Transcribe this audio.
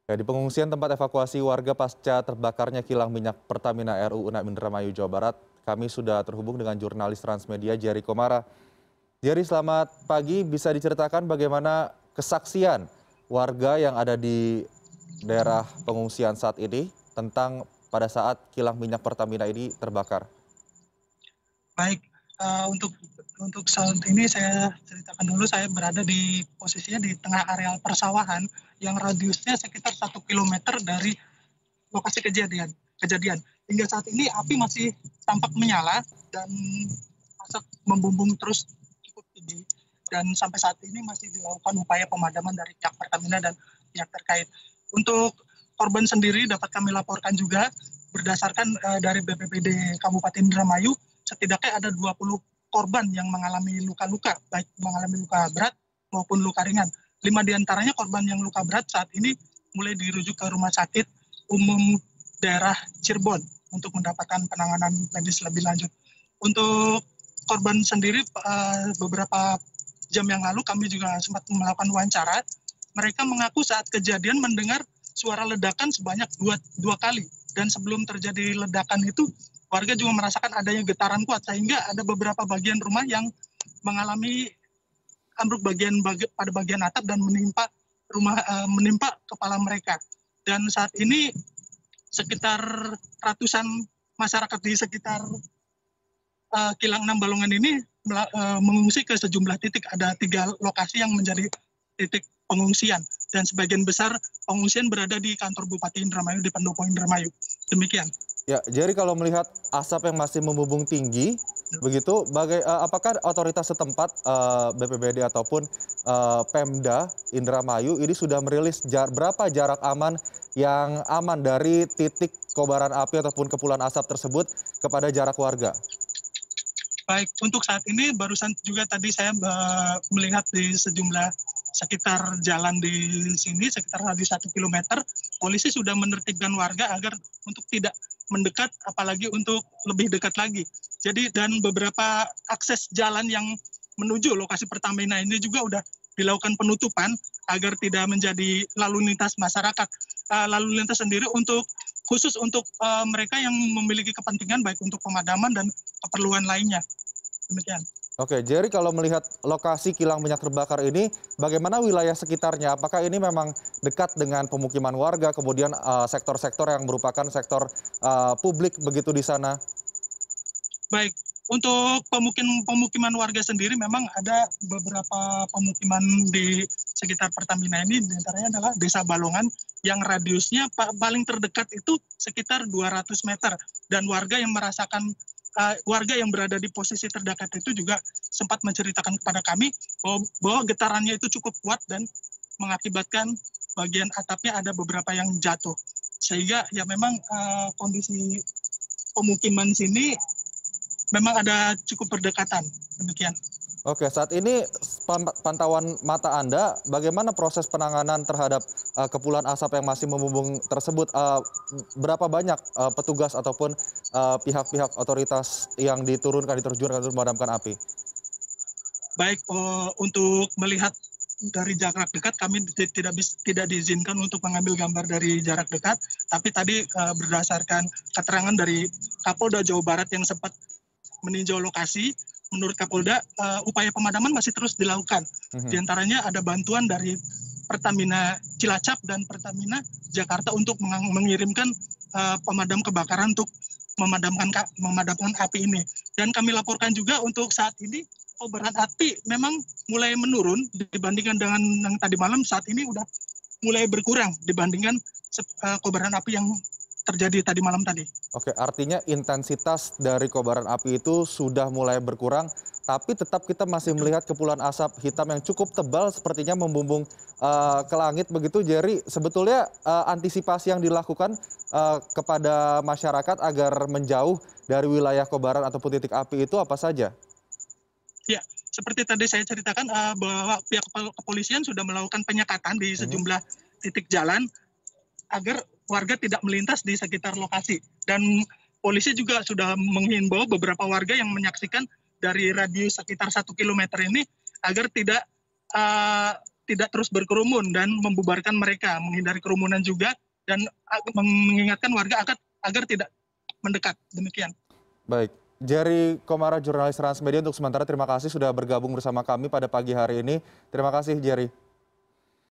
Ya, di pengungsian tempat evakuasi warga pasca terbakarnya kilang minyak Pertamina RU Unak Indramayu, Jawa Barat, kami sudah terhubung dengan jurnalis Transmedia Jerry Komara. Jerry, selamat pagi. Bisa diceritakan bagaimana kesaksian warga yang ada di daerah pengungsian saat ini tentang pada saat kilang minyak Pertamina ini terbakar? Baik, untuk saat ini saya ceritakan dulu, saya berada di posisinya di tengah areal persawahan yang radiusnya sekitar 1 kilometer dari lokasi kejadian. Kejadian. Hingga saat ini api masih tampak menyala dan asap membumbung terus cukup tinggi, dan sampai saat ini masih dilakukan upaya pemadaman dari pihak Pertamina dan pihak terkait. Untuk korban sendiri dapat kami laporkan juga berdasarkan dari BPBD Kabupaten Indramayu, setidaknya ada 20 korban yang mengalami luka-luka, baik mengalami luka berat maupun luka ringan. 5 diantaranya korban yang luka berat saat ini mulai dirujuk ke Rumah Sakit Umum Daerah Cirebon untuk mendapatkan penanganan medis lebih lanjut. Untuk korban sendiri, beberapa jam yang lalu kami juga sempat melakukan wawancara. Mereka mengaku saat kejadian mendengar suara ledakan sebanyak dua kali. Dan sebelum terjadi ledakan itu, warga juga merasakan adanya getaran kuat, sehingga ada beberapa bagian rumah yang mengalami ambruk pada bagian atap dan menimpa kepala mereka. Dan saat ini sekitar ratusan masyarakat di sekitar Kilang 6 Balongan ini mengungsi ke sejumlah titik. Ada 3 lokasi yang menjadi titik pengungsian, dan sebagian besar pengungsian berada di kantor Bupati Indramayu di Pendopo Indramayu. Demikian. Ya, jadi kalau melihat asap yang masih membumbung tinggi, begitu, apakah otoritas setempat, BPBD ataupun Pemda Indramayu ini sudah merilis berapa jarak aman yang aman dari titik kobaran api ataupun kepulan asap tersebut kepada jarak warga? Baik, untuk saat ini barusan juga tadi saya melihat di sejumlah sekitar jalan di sini, sekitar radius 1 kilometer, polisi sudah menertibkan warga agar untuk tidak mendekat, apalagi untuk lebih dekat lagi. Jadi, dan beberapa akses jalan yang menuju lokasi Pertamina ini juga sudah dilakukan penutupan agar tidak menjadi lalu lintas masyarakat. Lalu lintas sendiri khusus untuk mereka yang memiliki kepentingan baik untuk pemadaman dan keperluan lainnya. Demikian. Oke, Jerry, kalau melihat lokasi kilang minyak terbakar ini, bagaimana wilayah sekitarnya? Apakah ini memang dekat dengan pemukiman warga, kemudian sektor-sektor yang merupakan sektor publik begitu di sana? Baik, untuk pemukiman warga sendiri memang ada beberapa pemukiman di sekitar Pertamina ini, diantaranya adalah Desa Balongan yang radiusnya paling terdekat itu sekitar 200 meter. Dan warga yang berada di posisi terdekat itu juga sempat menceritakan kepada kami bahwa getarannya itu cukup kuat dan mengakibatkan bagian atapnya ada beberapa yang jatuh. Sehingga ya memang kondisi pemukiman sini memang ada cukup berdekatan. Demikian. Oke, saat ini pantauan mata Anda, bagaimana proses penanganan terhadap kepulan asap yang masih membumbung tersebut? Berapa banyak petugas ataupun pihak-pihak otoritas yang diterjunkan untuk memadamkan api? Baik, untuk melihat dari jarak dekat kami tidak diizinkan untuk mengambil gambar dari jarak dekat, tapi tadi berdasarkan keterangan dari Kapolda Jawa Barat yang sempat meninjau lokasi, menurut Kapolda upaya pemadaman masih terus dilakukan. Di antaranya ada bantuan dari Pertamina Cilacap dan Pertamina Jakarta untuk mengirimkan pemadam kebakaran untuk memadamkan api ini. Dan kami laporkan juga untuk saat ini kobaran api memang mulai menurun dibandingkan dengan yang tadi malam. Saat ini sudah mulai berkurang dibandingkan kobaran api yang terjadi tadi malam tadi. Oke, artinya intensitas dari kobaran api itu sudah mulai berkurang, tapi tetap kita masih melihat kepulan asap hitam yang cukup tebal sepertinya membumbung ke langit begitu, Jerry. Sebetulnya antisipasi yang dilakukan kepada masyarakat agar menjauh dari wilayah kobaran ataupun titik api itu apa saja? Ya, seperti tadi saya ceritakan bahwa pihak kepolisian sudah melakukan penyekatan di sejumlah titik jalan agar warga tidak melintas di sekitar lokasi. Dan polisi juga sudah menghimbau beberapa warga yang menyaksikan dari radius sekitar 1 kilometer ini agar tidak tidak terus berkerumun dan membubarkan mereka, menghindari kerumunan juga, dan mengingatkan warga agar tidak mendekat. Demikian. Baik, Jerry Komara, jurnalis Transmedia, untuk sementara terima kasih sudah bergabung bersama kami pada pagi hari ini. Terima kasih, Jerry.